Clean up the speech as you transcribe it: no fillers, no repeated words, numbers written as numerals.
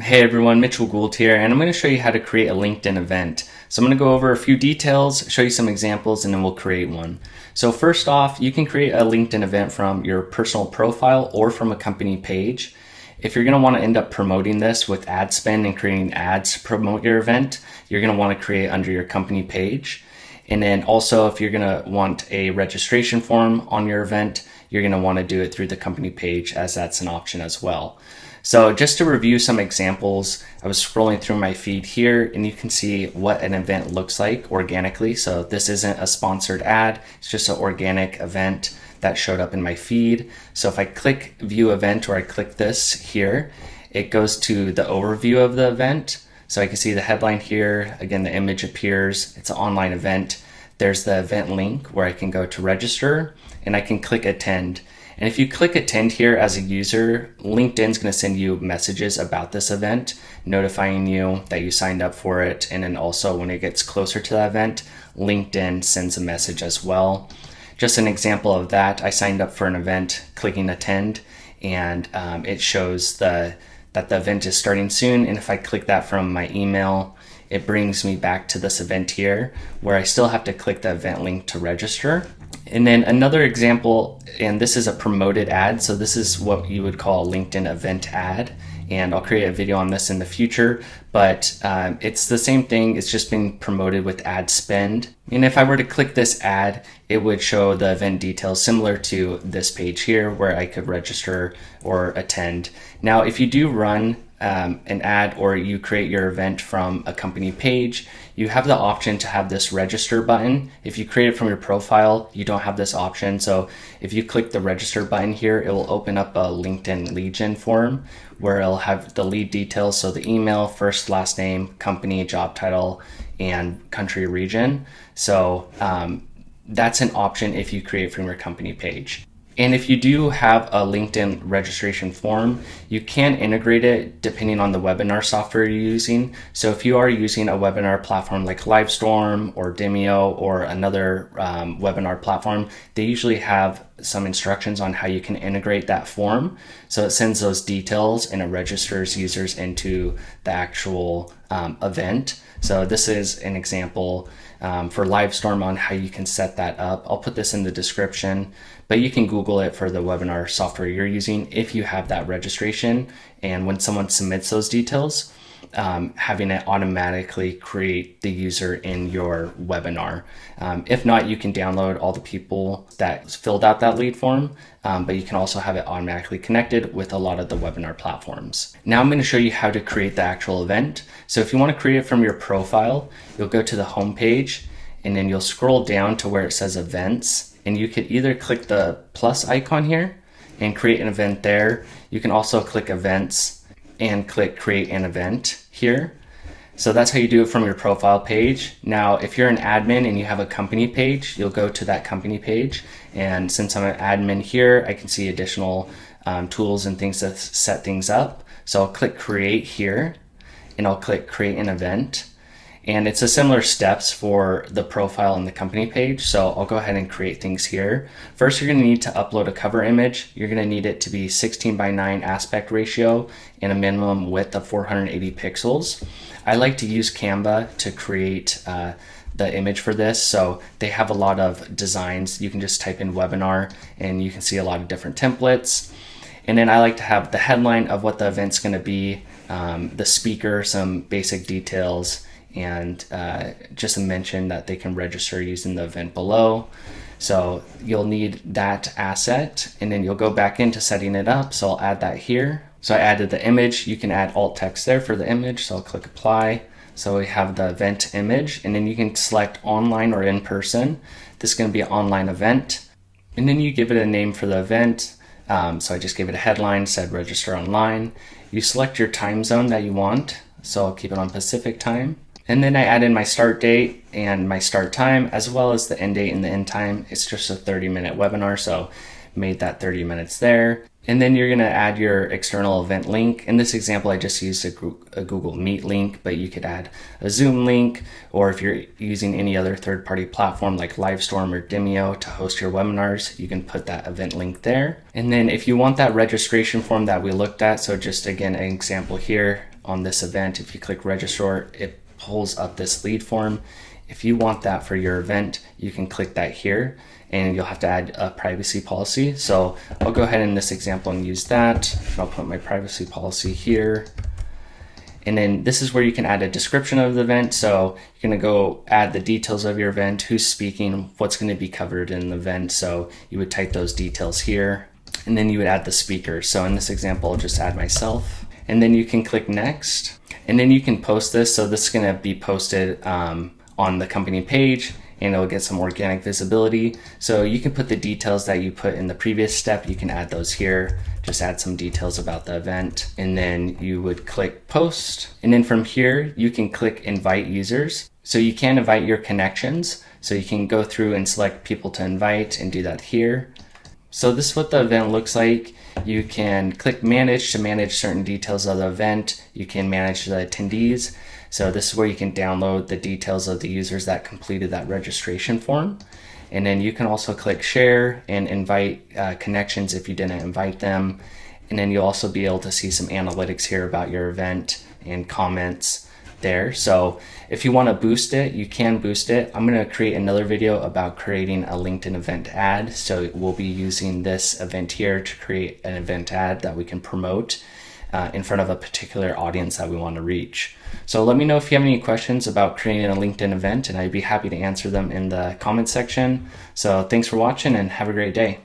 Hey everyone, Mitchell Gould here, and I'm going to show you how to create a LinkedIn event. So I'm going to go over a few details, show you some examples, and then we'll create one. So first off, you can create a LinkedIn event from your personal profile or from a company page. If you're going to want to end up promoting this with ad spend and creating ads to promote your event, you're going to want to create under your company page. And then also, if you're going to want a registration form on your event, you're going to want to do it through the company page, as that's an option as well. So just to review some examples, I was scrolling through my feed here and you can see what an event looks like organically. So this isn't a sponsored ad, it's just an organic event that showed up in my feed. So if I click view event, or I click this here, it goes to the overview of the event. So I can see the headline here. Again, the image appears. It's an online event. There's the event link where I can go to register and I can click attend. And if you click attend here as a user, LinkedIn's going to send you messages about this event, notifying you that you signed up for it. And then also when it gets closer to that event, LinkedIn sends a message as well. Just an example of that, I signed up for an event, clicking attend, and it shows that the event is starting soon. And if I click that from my email, it brings me back to this event here where I still have to click the event link to register. And then another example, and this is a promoted ad. So this is what you would call a LinkedIn event ad. And I'll create a video on this in the future, but it's the same thing. It's just being promoted with ad spend. And if I were to click this ad, it would show the event details similar to this page here where I could register or attend. Now, if you do run an ad or you create your event from a company page, you have the option to have this register button. If you create it from your profile, you don't have this option. So if you click the register button here, it will open up a LinkedIn lead gen form where it'll have the lead details. So the email, first, last name, company, job title, and country region. So that's an option if you create from your company page. And if you do have a LinkedIn registration form, you can integrate it depending on the webinar software you're using. So if you are using a webinar platform like Livestorm or Demio or another webinar platform, they usually have some instructions on how you can integrate that form. So it sends those details and it registers users into the actual event. So this is an example for Livestorm on how you can set that up. I'll put this in the description, but you can Google it for the webinar software you're using if you have that registration. And when someone submits those details, having it automatically create the user in your webinar. If not, you can download all the people that filled out that lead form, but you can also have it automatically connected with a lot of the webinar platforms. Now I'm going to show you how to create the actual event. So if you want to create it from your profile, you'll go to the home page and then you'll scroll down to where it says events, and you could either click the plus icon here and create an event there. You can also click events and click create an event here. So that's how you do it from your profile page. Now, if you're an admin and you have a company page, you'll go to that company page. And since I'm an admin here, I can see additional tools and things to set things up. So I'll click create here and I'll click create an event. And it's a similar steps for the profile and the company page. So I'll go ahead and create things here. First, you're going to need to upload a cover image. You're going to need it to be 16:9 aspect ratio and a minimum width of 480 pixels. I like to use Canva to create the image for this. So they have a lot of designs. You can just type in webinar and you can see a lot of different templates. And then I like to have the headline of what the event's going to be, the speaker, some basic details, and just a mention that they can register using the event below. So you'll need that asset, and then you'll go back into setting it up. So I'll add that here. So I added the image. You can add alt text there for the image. So I'll click apply. So we have the event image, and then you can select online or in person. This is going to be an online event. And then you give it a name for the event. So I just gave it a headline, said register online. You select your time zone that you want. So I'll keep it on Pacific time. And then I add in my start date and my start time, as well as the end date and the end time. It's just a 30-minute webinar, so made that 30 minutes there. And then you're going to add your external event link. In this example, I just used a Google Meet link, but you could add a Zoom link, or if you're using any other third-party platform like Livestorm or Demio to host your webinars, you can put that event link there. And then if you want that registration form that we looked at, so just again, an example here, on this event, if you click register, it pulls up this lead form. If you want that for your event, you can click that here, and you'll have to add a privacy policy. So I'll go ahead in this example and use that. I'll put my privacy policy here. And then this is where you can add a description of the event. So you're going to go add the details of your event, who's speaking, what's going to be covered in the event. So you would type those details here, and then you would add the speaker. So in this example, I'll just add myself, and then you can click next, and then you can post this. So this is going to be posted on the company page, and it'll get some organic visibility. So you can put the details that you put in the previous step, you can add those here. Just add some details about the event, and then you would click post. And then from here, you can click invite users. So you can invite your connections. So you can go through and select people to invite and do that here. So this is what the event looks like. You can click manage to manage certain details of the event. You can manage the attendees. So this is where you can download the details of the users that completed that registration form. And then you can also click share and invite connections if you didn't invite them. And then you'll also be able to see some analytics here about your event and comments there. So if you want to boost it, you can boost it. I'm going to create another video about creating a LinkedIn event ad. So we'll be using this event here to create an event ad that we can promote in front of a particular audience that we want to reach. So let me know if you have any questions about creating a LinkedIn event, and I'd be happy to answer them in the comment section. So thanks for watching, and have a great day.